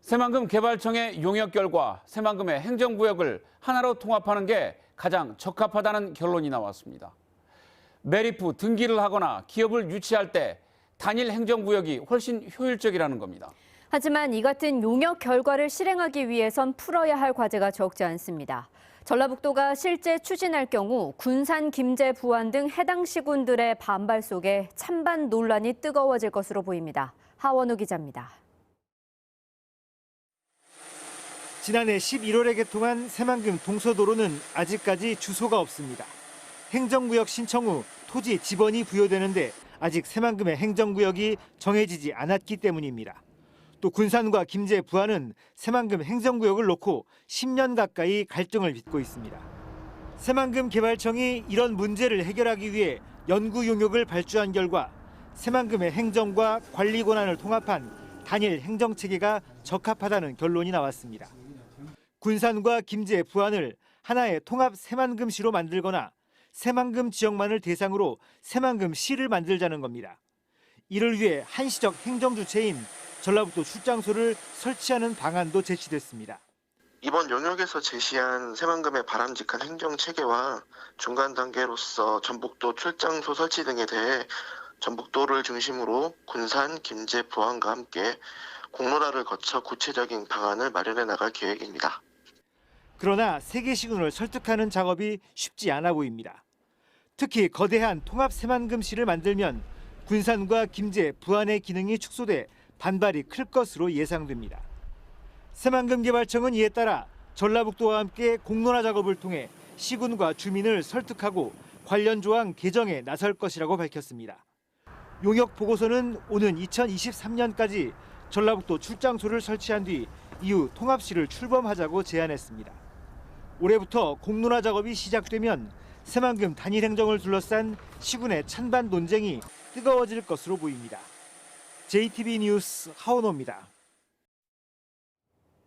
새만금 개발청의 용역 결과 새만금의 행정구역을 하나로 통합하는 게 가장 적합하다는 결론이 나왔습니다. 매립 후 등기를 하거나 기업을 유치할 때 단일 행정구역이 훨씬 효율적이라는 겁니다. 하지만 이 같은 용역 결과를 실행하기 위해선 풀어야 할 과제가 적지 않습니다. 전라북도가 실제 추진할 경우 군산, 김제, 부안 등 해당 시군들의 반발 속에 찬반 논란이 뜨거워질 것으로 보입니다. 하원우 기자입니다. 지난해 11월에 개통한 새만금 동서도로는 아직까지 주소가 없습니다. 행정구역 신청 후 토지 지번이 부여되는데 아직 새만금의 행정구역이 정해지지 않았기 때문입니다. 또 군산과 김제, 부안은 새만금 행정구역을 놓고 10년 가까이 갈등을 빚고 있습니다. 새만금 개발청이 이런 문제를 해결하기 위해 연구 용역을 발주한 결과 새만금의 행정과 관리 권한을 통합한 단일 행정체계가 적합하다는 결론이 나왔습니다. 군산과 김제, 부안을 하나의 통합 새만금시로 만들거나 새만금 지역만을 대상으로 새만금시를 만들자는 겁니다. 이를 위해 한시적 행정주체인 전라북도 출장소를 설치하는 방안도 제시됐습니다. 이번 용역에서 제시한 새만금의 바람직한 행정체계와 중간 단계로서 전북도 출장소 설치 등에 대해 전북도를 중심으로 군산, 김제, 부안과 함께 공론화를 거쳐 구체적인 방안을 마련해 나갈 계획입니다. 그러나 세계 시군을 설득하는 작업이 쉽지 않아 보입니다. 특히 거대한 통합 새만금시를 만들면 군산과 김제, 부안의 기능이 축소돼 반발이 클 것으로 예상됩니다. 새만금 개발청은 이에 따라 전라북도와 함께 공론화 작업을 통해 시군과 주민을 설득하고 관련 조항 개정에 나설 것이라고 밝혔습니다. 용역 보고서는 오는 2023년까지 전라북도 출장소를 설치한 뒤 이후 통합시를 출범하자고 제안했습니다. 올해부터 공론화 작업이 시작되면 새만금 단일 행정을 둘러싼 시군의 찬반 논쟁이 뜨거워질 것으로 보입니다. JTB 뉴스 하원호입니다.